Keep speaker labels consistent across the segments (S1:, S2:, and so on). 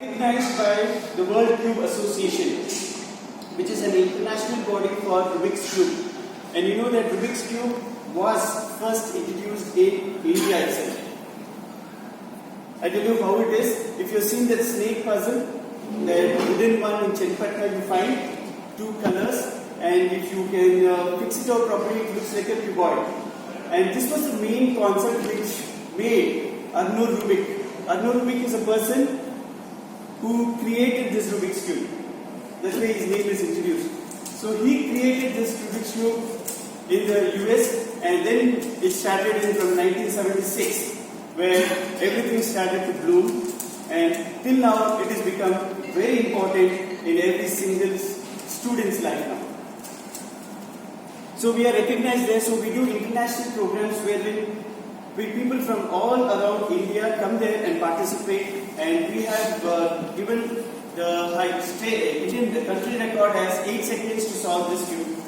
S1: Recognized by the World Cube Association, which is an international body for Rubik's Cube. And you know that Rubik's Cube was first introduced in India itself. I tell you how it is. If you've seen that snake puzzle, the wooden one in Chenpatna, you find two colors, and if you can fix it out properly, it looks like a cuboid. And this was the main concept which made Arno Rubik. Arno Rubik is a person who created this Rubik's Cube. That's why his name is introduced. So he created this Rubik's Cube in the US, and then it started in from 1976, where everything started to bloom, and till now it has become very important in every single student's life now. So we are recognized there, so we do international programs wherein people from all around India come there and participate, and we have given the country record as 8 seconds to solve this cube.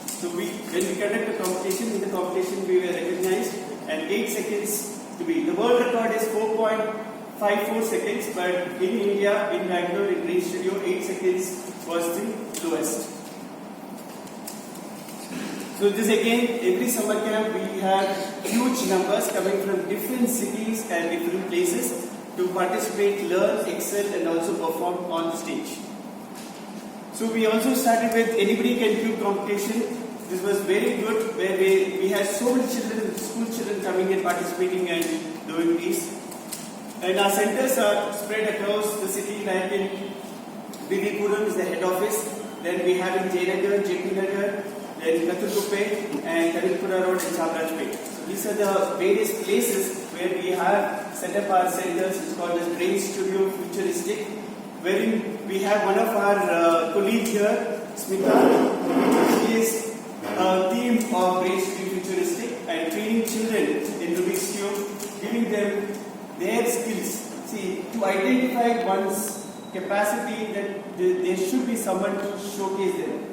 S1: So when we conduct a competition, in the competition we were recognized, and 8 seconds to be. The world record is 4.54 seconds, but in India, in Bangalore, in Green Studio, 8 seconds was the lowest. So this again, every summer camp we have huge numbers coming from different cities and different places to participate, learn, excel, and also perform on stage. So we also started with Anybody Can Cube competition. This was very good, where we had so many children, school children coming and participating and doing these. And our centers are spread across the city, like in Vidipuram is the head office. Then we have in Jayanagar, JP Nagar, then Kathurkuppe and Karilpura Road and Chabrajpet. So these are the various places where we have set up our centers. It's called as Brain Studio Futuristic, wherein we have one of our colleagues here, Smita. She is a team of Brain Studio Futuristic and training children in Rubik's Cube, giving them their skills. See, to identify one's capacity, that there should be someone to showcase them.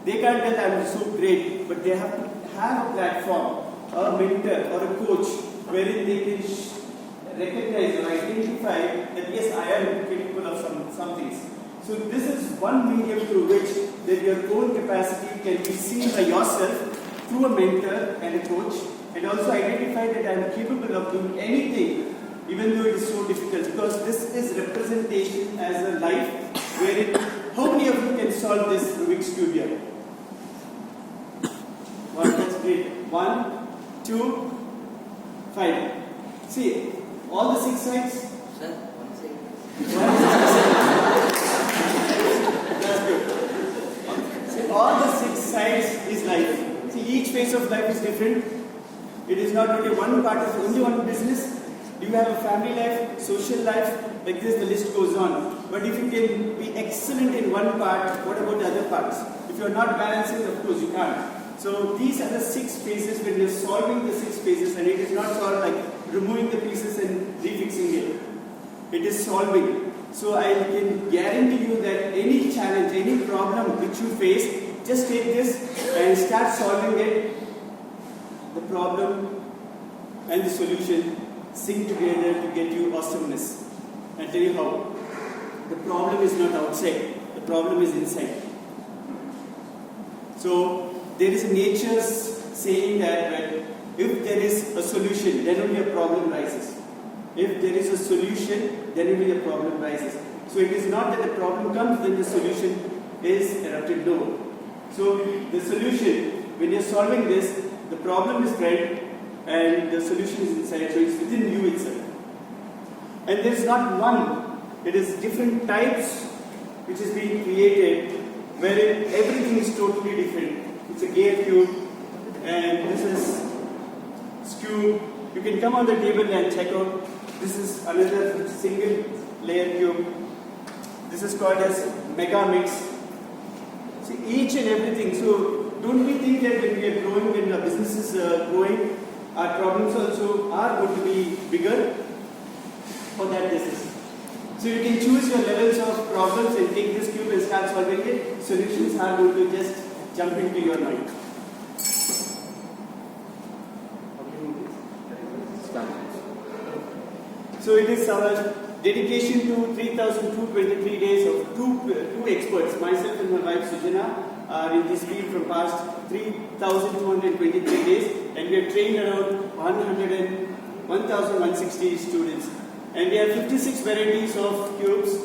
S1: They can't tell I'm so great, but they have to have a platform, a mentor or a coach, wherein they can recognize or identify that yes, I am capable of some things. So this is one medium through which that your own capacity can be seen by yourself through a mentor and a coach, and also identify that I am capable of doing anything, even though it is so difficult, because this is representation as a life wherein how many of you can solve this Rubik's Cube here? One, that's great. 1, 2, 5. See, all the 6 sides.
S2: Sir, 1 second.
S1: That's good. See, all the 6 sides is life. See, each phase of life is different. It is not only one part of only one business. You have a family life, social life, like this, the list goes on. But if you can be excellent in one part, what about the other parts? If you are not balancing, of course you can't. So these are the 6 phases when you are solving the 6 phases, and it is not solved like removing the pieces and refixing it. It is solving. So I can guarantee you that any challenge, any problem which you face, just take this and start solving it. The problem and the solution sing together to get you awesomeness. I'll tell you how. The problem is not outside, the problem is inside. So there is a nature's saying that if there is a solution, then only a problem rises. If there is a solution, then only a problem rises. So it is not that the problem comes, then the solution is erupted. No. So the solution, when you are solving this, the problem is spread and the solution is inside, so it's within you itself. And there is not one, it is different types which is being created, wherein everything is totally different. It's a gear cube, and this is cube. You can come on the table and check out. This is another single layer cube. This is called as mega mix. See, each and everything. So don't we think that when we are growing, when our business is growing, our problems also are going to be bigger? For that this is. So you can choose your levels of problems and take this cube and start solving it. Solutions are going to just jump into your mind. So it is our dedication to 3,223 days of two experts, myself and my wife Sujana, are in this field from past 3,223 days, and we have trained around 1,160 students. And we have 56 varieties of cubes,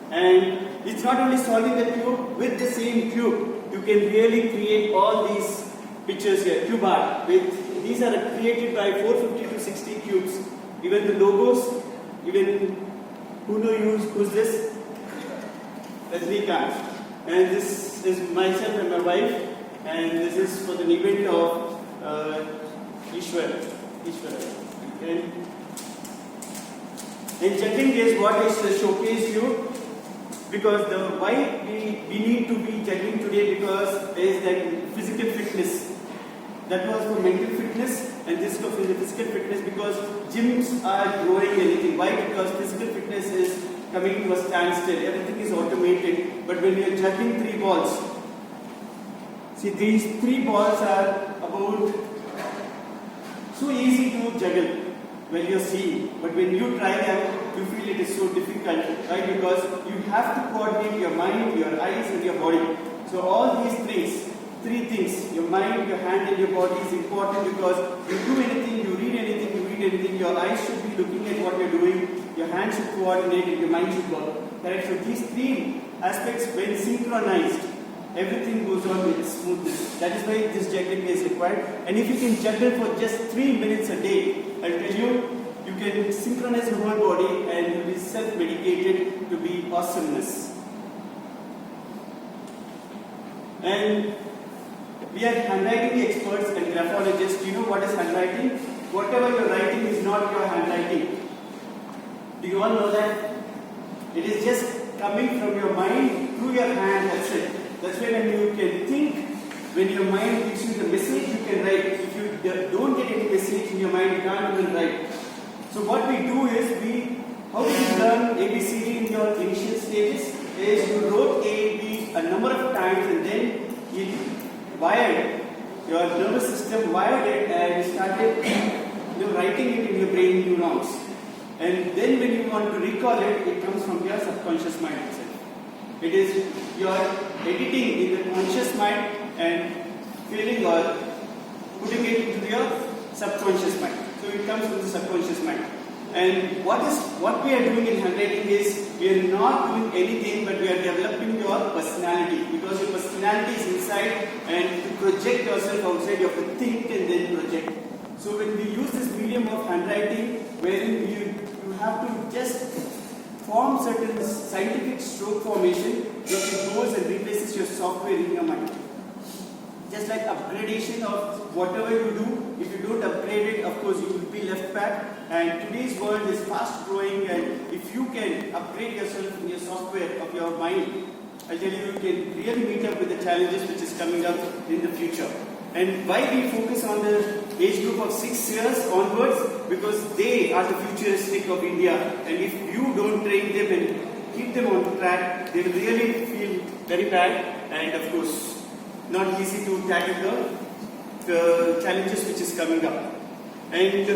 S1: and it's not only solving the cube, with the same cube, you can really create all these pictures here, cube art. These are created by 450 to 60 cubes. Even the logos, even who's this? Rajnikant. And this is myself and my wife, and this is for the event of Ishwar. And juggling is what is showcased you, because why we need to be juggling today, because there is that physical fitness. That was for mental fitness, and this was for the physical fitness, because gyms are growing anything. Why? Because physical fitness is coming to a standstill. Everything is automated. But when we are juggling 3 balls, see, these 3 balls are about so easy to juggle when you're seeing. But when you try them, you feel it is so difficult, right? Because you have to coordinate your mind, your eyes, and your body. So all these three things, your mind, your hand, and your body is important, because you do anything, you read anything, your eyes should be looking at what you're doing, your hand should coordinate, and your mind should work. Correct? So these 3 aspects, when synchronized, everything goes on with smoothness. That is why this juggling is required. And if you can juggle for just 3 minutes a day, I'll tell you, you can synchronize your whole body and you'll be self-medicated to be awesomeness. And we are handwriting experts and graphologists. Do you know what is handwriting? Whatever you're writing is not your handwriting. Do you all know that? It is just coming from your mind through your hand, that's it. That's when you can think. When your mind gives you the message, you can write. If you don't get any message in your mind, you can't even write. So what we do is, how do you learn ABCD in your initial stages? Is you wrote A, B a number of times, and then it wired, your nervous system wired it, and started writing it in your brain neurons. And then when you want to recall it, it comes from your subconscious mind itself. It is your editing in the conscious mind and feeling or putting it into your subconscious mind. So it comes from the subconscious mind. And what we are doing in handwriting is, we are not doing anything, but we are developing your personality, because your personality is inside, and to project yourself outside, you have to think and then project. So when we use this medium of handwriting, wherein you have to just form certain scientific stroke formation, which goes and replaces your software in your mind. Just like upgradation of whatever you do, if you don't upgrade it, of course you will be left back. And today's world is fast growing, and if you can upgrade yourself in your software of your mind, I tell you, you can really meet up with the challenges which is coming up in the future. And why we focus on the age group of 6 years onwards? Because they are the futuristic of India, and if you don't train them and keep them on track, they will really feel very bad, and of course not easy to tackle the challenges which is coming up. And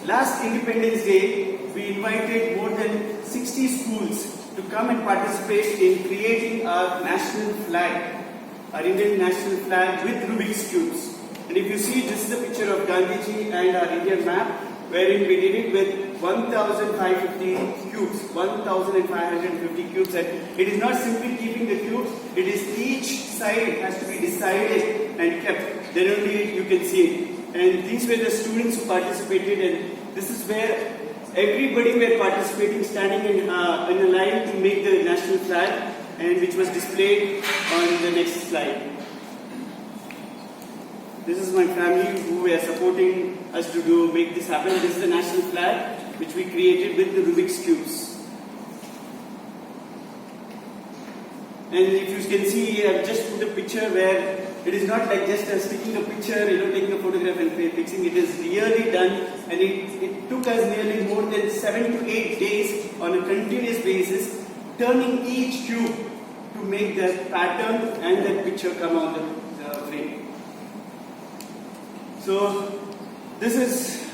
S1: last Independence Day, we invited more than 60 schools to come and participate in creating our national flag, our Indian national flag with Rubik's cubes. And if you see, this is a picture of Gandhiji and our Indian map, wherein we did it with 1,550 cubes, 1,550 cubes. And it is not simply keeping the cubes, it is each side has to be decided and kept. Then only you can see it. And these were the students who participated, and this is where everybody were participating, standing in a line to make the national flag, and which was displayed on the next slide. This is my family who were supporting us to make this happen. This is the national flag which we created with the Rubik's cubes. And if you can see here, I've just put a picture where it is not like just sticking a picture, taking a photograph and fixing. It is really done, and it took us nearly more than 7 to 8 days on a continuous basis, turning each cube to make that pattern and that picture come on the frame. So this is,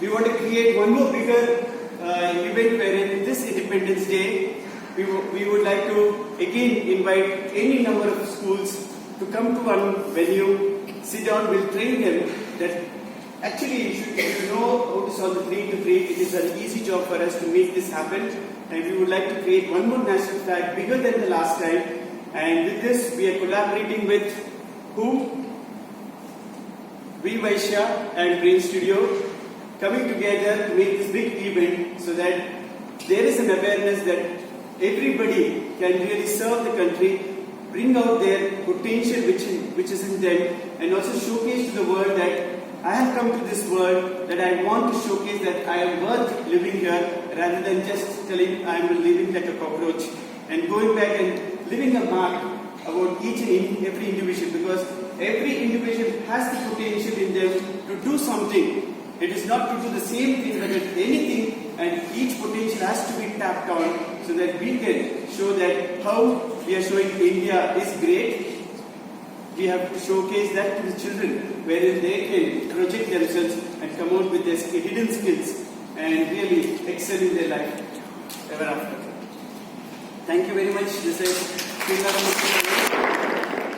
S1: we want to create one more bigger event wherein this Independence Day, we would like to again invite any number of schools to come to one venue, sit down, we'll train them that actually you should know how to solve the 3 to 3. It is an easy job for us to make this happen, and we would like to create one more national flag bigger than the last time. And with this, we are collaborating with who? WeVysya and Brain Studio, coming together to make this big event so that there is an awareness that everybody can really serve the country, bring out their potential which is in them, and also showcase to the world that I have come to this world, that I want to showcase that I am worth living here, rather than just telling I am living like a cockroach, and going back and leaving a mark about each and every individual, because every individual has the potential in them to do something. It is not to do the same thing, but anything, and each potential has to be tapped on so that we can show that how we are showing India is great. We have to showcase that to the children, wherein they can project themselves and come out with their hidden skills and really excel in their life ever after. Thank you very much. This is Sreenivas.